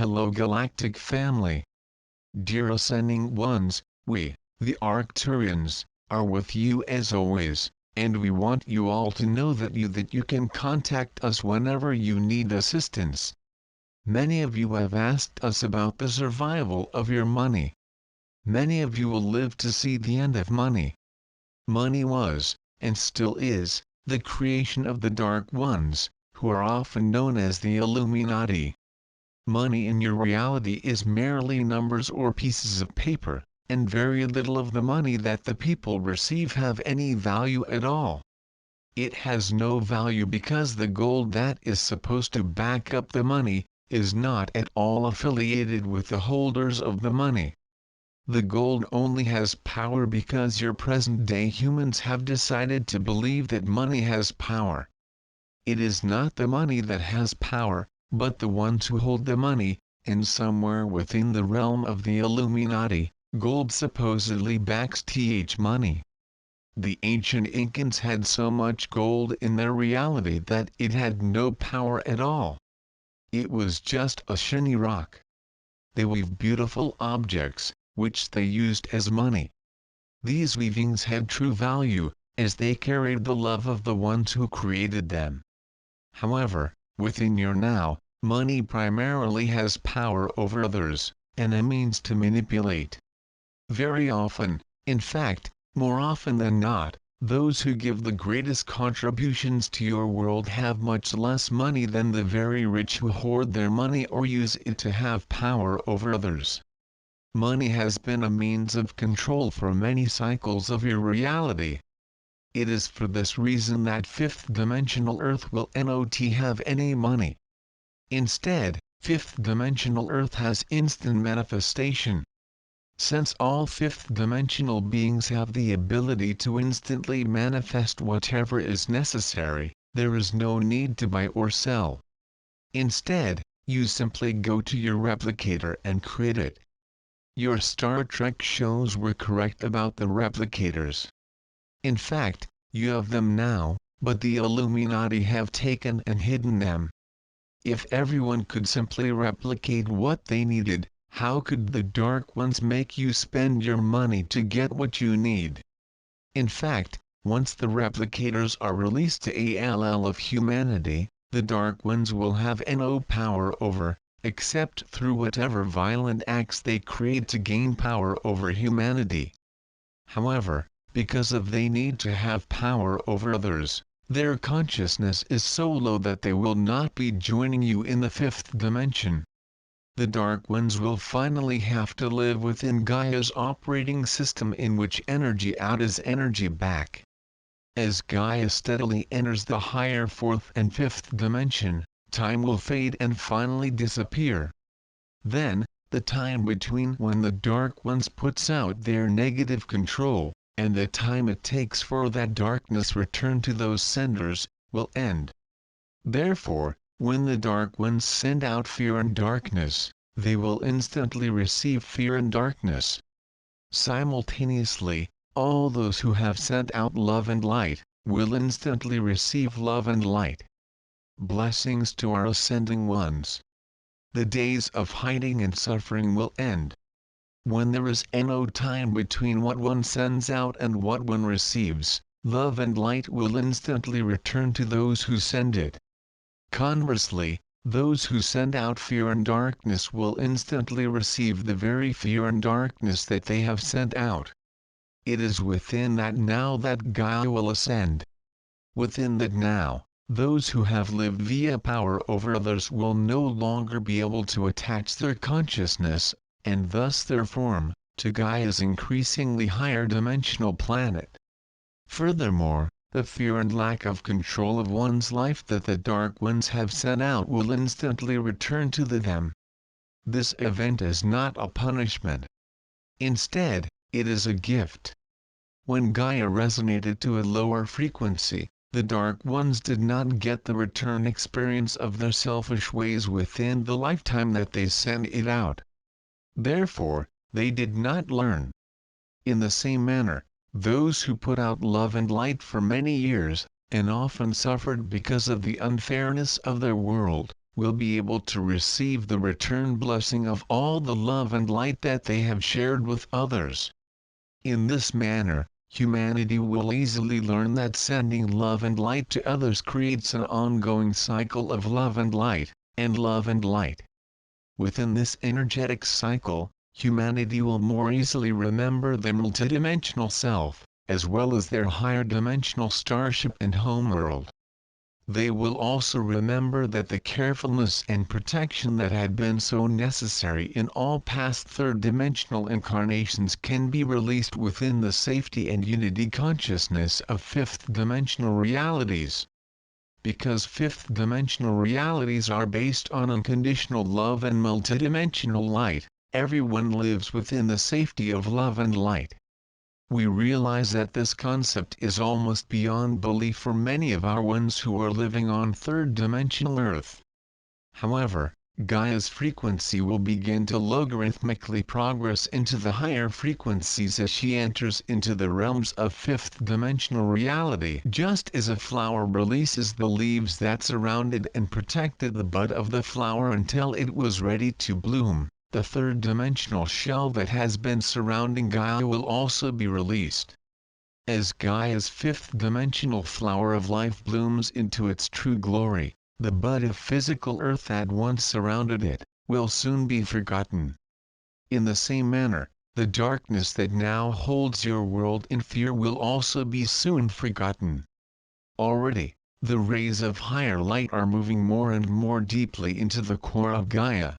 Hello Galactic family. Dear Ascending Ones, we, the ARCTURIANS, are with you as always, and we want you all to know that you can contact us whenever you need assistance. Many of you have asked us about the survival of your money. Many of you will live to see the end of money. Money was, and still is, the creation of the Dark Ones, who are often known as the Illuminati. Money in your reality is merely numbers or pieces of paper, and very little of the money that the people receive have any value at all. It has no value because the gold that is supposed to back up the money is not at all affiliated with the holders of the money. The gold only has power because your present-day humans have decided to believe that money has power. It is not the money that has power, but the ones who hold the money, and somewhere within the realm of the Illuminati, gold supposedly backs money. The ancient Incans had so much gold in their reality that it had no power at all. It was just a shiny rock. They weave beautiful objects, which they used as money. These weavings had true value, as they carried the love of the ones who created them. However, within your now, money primarily has power over others, and a means to manipulate. Very often, in fact, more often than not, those who give the greatest contributions to your world have much less money than the very rich who hoard their money or use it to have power over others. Money has been a means of control for many cycles of your reality. It is for this reason that fifth-dimensional Earth will not have any money. Instead, fifth-dimensional Earth has instant manifestation. Since all fifth-dimensional beings have the ability to instantly manifest whatever is necessary, there is no need to buy or sell. Instead, you simply go to your replicator and create it. Your Star Trek shows were correct about the replicators. In fact, you have them now, but the Illuminati have taken and hidden them. If everyone could simply replicate what they needed, how could the Dark Ones make you spend your money to get what you need? In fact, once the replicators are released to all of humanity, the Dark Ones will have no power over, except through whatever violent acts they create to gain power over humanity. However, because of they need to have power over others, their consciousness is so low that they will not be joining you in the fifth dimension. The Dark Ones will finally have to live within Gaia's operating system, in which energy out is energy back. As Gaia steadily enters the higher fourth and fifth dimension, time will fade and finally disappear. Then, the time between when the Dark Ones puts out their negative control, and the time it takes for that darkness return to those senders, will end. Therefore, when the Dark Ones send out fear and darkness, they will instantly receive fear and darkness. Simultaneously, all those who have sent out love and light, will instantly receive love and light. Blessings to our Ascending Ones. The days of hiding and suffering will end. When there is no time between what one sends out and what one receives, love and light will instantly return to those who send it. Conversely, those who send out fear and darkness will instantly receive the very fear and darkness that they have sent out. It is within that now that Gaia will ascend. Within that now, those who have lived via power over others will no longer be able to attach their consciousness, and thus their form, to Gaia's increasingly higher dimensional planet. Furthermore, the fear and lack of control of one's life that the Dark Ones have sent out will instantly return to them. This event is not a punishment. Instead, it is a gift. When Gaia resonated to a lower frequency, the Dark Ones did not get the return experience of their selfish ways within the lifetime that they sent it out. Therefore, they did not learn. In the same manner, those who put out love and light for many years, and often suffered because of the unfairness of their world, will be able to receive the return blessing of all the love and light that they have shared with others. In this manner, humanity will easily learn that sending love and light to others creates an ongoing cycle of love and light, and love and light. Within this energetic cycle, humanity will more easily remember their multidimensional self, as well as their higher dimensional starship and homeworld. They will also remember that the carefulness and protection that had been so necessary in all past third-dimensional incarnations can be released within the safety and unity consciousness of fifth-dimensional realities. Because fifth-dimensional realities are based on unconditional love and multidimensional light, everyone lives within the safety of love and light. We realize that this concept is almost beyond belief for many of our ones who are living on third-dimensional Earth. However, Gaia's frequency will begin to logarithmically progress into the higher frequencies as she enters into the realms of fifth-dimensional reality. Just as a flower releases the leaves that surrounded and protected the bud of the flower until it was ready to bloom, the third-dimensional shell that has been surrounding Gaia will also be released. As Gaia's fifth-dimensional flower of life blooms into its true glory, the bud of physical Earth that once surrounded it, will soon be forgotten. In the same manner, the darkness that now holds your world in fear will also be soon forgotten. Already, the rays of higher light are moving more and more deeply into the core of Gaia.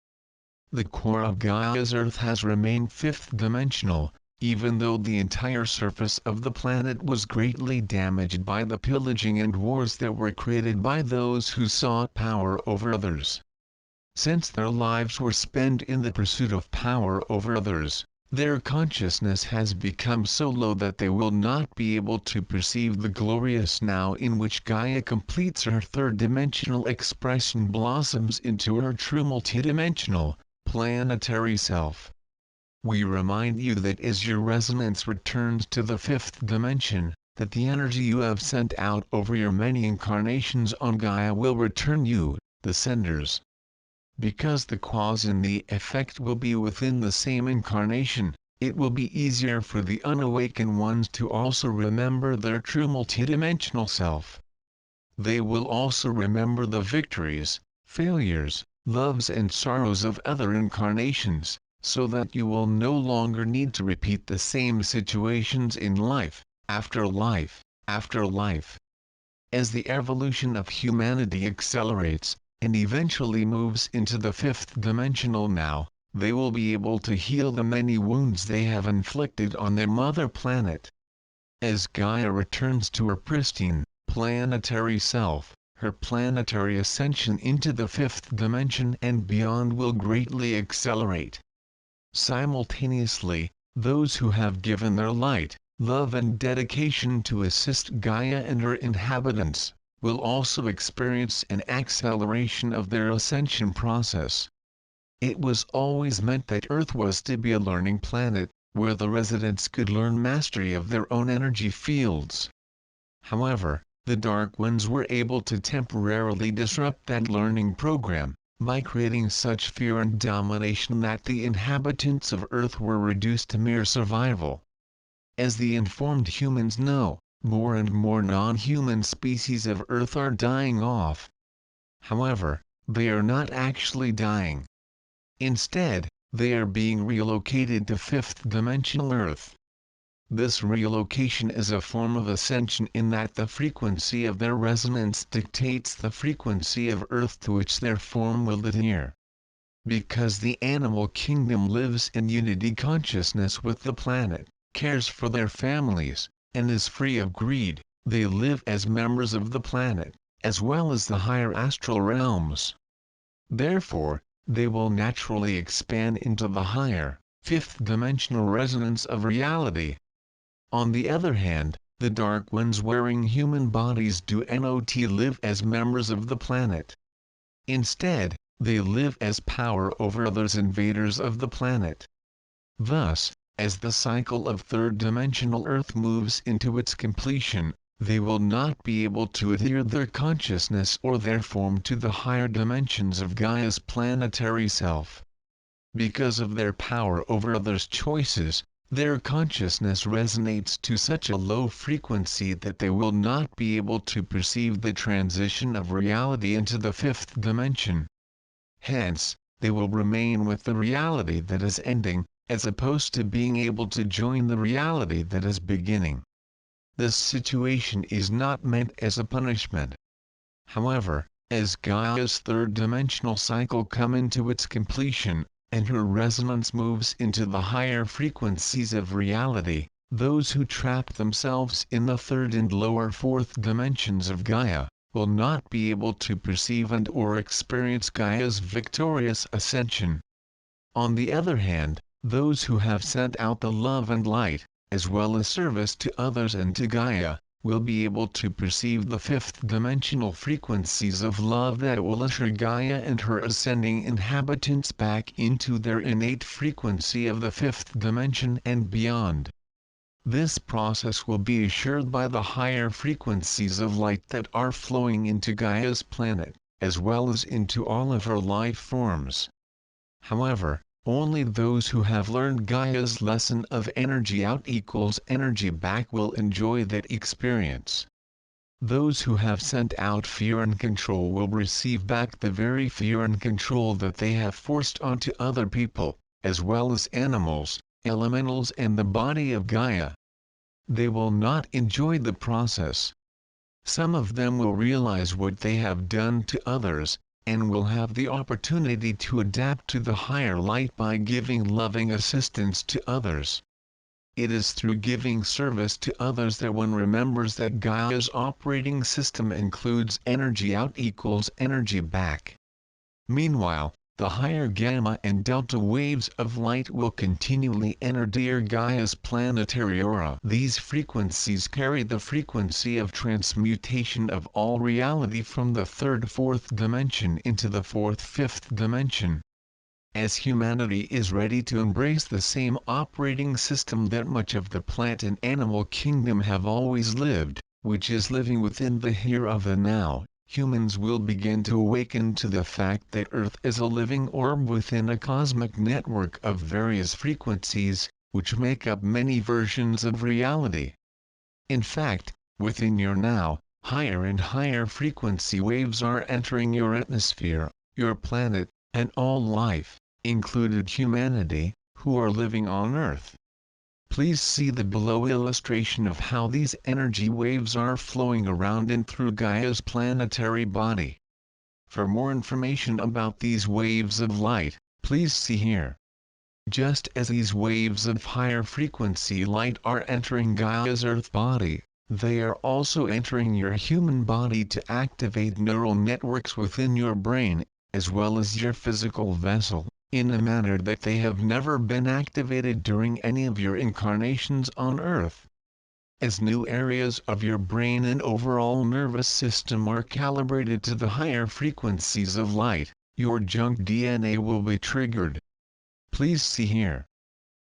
The core of Gaia's Earth has remained fifth-dimensional, even though the entire surface of the planet was greatly damaged by the pillaging and wars that were created by those who sought power over others. Since their lives were spent in the pursuit of power over others, their consciousness has become so low that they will not be able to perceive the glorious now in which Gaia completes her third-dimensional expression, blossoms into her true multidimensional, planetary self. We remind you that as your resonance returns to the fifth dimension, that the energy you have sent out over your many incarnations on Gaia will return you, the senders. Because the cause and the effect will be within the same incarnation, it will be easier for the unawakened ones to also remember their true multidimensional self. They will also remember the victories, failures, loves and sorrows of other incarnations, so that you will no longer need to repeat the same situations in life, after life, after life. As the evolution of humanity accelerates, and eventually moves into the fifth-dimensional now, they will be able to heal the many wounds they have inflicted on their mother planet. As Gaia returns to her pristine, planetary self, her planetary ascension into the fifth dimension and beyond will greatly accelerate. Simultaneously, those who have given their light, love and dedication to assist Gaia and her inhabitants, will also experience an acceleration of their ascension process. It was always meant that Earth was to be a learning planet, where the residents could learn mastery of their own energy fields. However, the Dark Ones were able to temporarily disrupt that learning program, by creating such fear and domination that the inhabitants of Earth were reduced to mere survival. As the informed humans know, more and more non-human species of Earth are dying off. However, they are not actually dying. Instead, they are being relocated to fifth-dimensional Earth. This relocation is a form of ascension in that the frequency of their resonance dictates the frequency of Earth to which their form will adhere. Because the animal kingdom lives in unity consciousness with the planet, cares for their families, and is free of greed, they live as members of the planet, as well as the higher astral realms. Therefore, they will naturally expand into the higher, fifth-dimensional resonance of reality. On the other hand, the Dark Ones wearing human bodies do not live as members of the planet. Instead, they live as power over others, invaders of the planet. Thus, as the cycle of third-dimensional Earth moves into its completion, they will not be able to adhere their consciousness or their form to the higher dimensions of Gaia's planetary self. Because of their power over others' choices, their consciousness resonates to such a low frequency that they will not be able to perceive the transition of reality into the fifth dimension. Hence, they will remain with the reality that is ending, as opposed to being able to join the reality that is beginning. This situation is not meant as a punishment. However, as Gaia's third-dimensional cycle comes into its completion, and her resonance moves into the higher frequencies of reality, those who trap themselves in the third and lower fourth dimensions of Gaia, will not be able to perceive and or experience Gaia's victorious ascension. On the other hand, those who have sent out the love and light, as well as service to others and to Gaia, will be able to perceive the fifth dimensional frequencies of love that will usher Gaia and her ascending inhabitants back into their innate frequency of the fifth dimension and beyond. This process will be assured by the higher frequencies of light that are flowing into Gaia's planet, as well as into all of her life forms. However, only those who have learned Gaia's lesson of energy out equals energy back will enjoy that experience. Those who have sent out fear and control will receive back the very fear and control that they have forced onto other people, as well as animals, elementals and the body of Gaia. They will not enjoy the process. Some of them will realize what they have done to others, and will have the opportunity to adapt to the higher light by giving loving assistance to others. It is through giving service to others that one remembers that Gaia's operating system includes energy out equals energy back. Meanwhile, the higher gamma and delta waves of light will continually enter dear Gaia's planetary aura. These frequencies carry the frequency of transmutation of all reality from the third-fourth dimension into the fourth-fifth dimension. As humanity is ready to embrace the same operating system that much of the plant and animal kingdom have always lived, which is living within the here of the now, humans will begin to awaken to the fact that Earth is a living orb within a cosmic network of various frequencies, which make up many versions of reality. In fact, within your now, higher and higher frequency waves are entering your atmosphere, your planet, and all life, included humanity, who are living on Earth. Please see the below illustration of how these energy waves are flowing around and through Gaia's planetary body. For more information about these waves of light, please see here. Just as these waves of higher frequency light are entering Gaia's Earth body, they are also entering your human body to activate neural networks within your brain, as well as your physical vessel, in a manner that they have never been activated during any of your incarnations on Earth. As new areas of your brain and overall nervous system are calibrated to the higher frequencies of light, your junk DNA will be triggered. Please see here.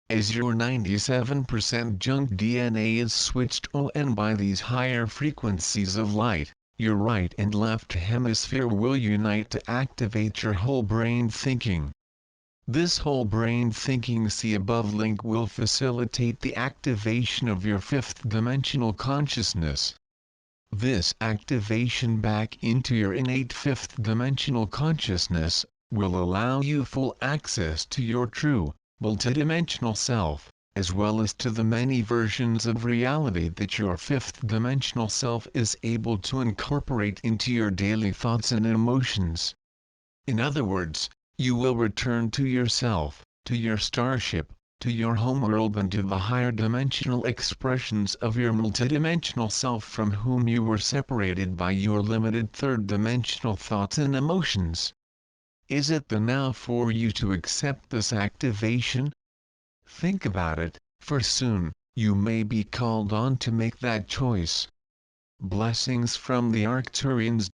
As your 97% junk DNA is switched on by these higher frequencies of light, your right and left hemisphere will unite to activate your whole brain thinking. This whole brain thinking see above link will facilitate the activation of your fifth dimensional consciousness. This activation back into your innate fifth dimensional consciousness will allow you full access to your true, multidimensional self, as well as to the many versions of reality that your fifth dimensional self is able to incorporate into your daily thoughts and emotions. In other words, you will return to yourself, to your starship, to your homeworld and to the higher dimensional expressions of your multidimensional self from whom you were separated by your limited third-dimensional thoughts and emotions. Is it the now for you to accept this activation? Think about it, for soon, you may be called on to make that choice. Blessings from the Arcturians.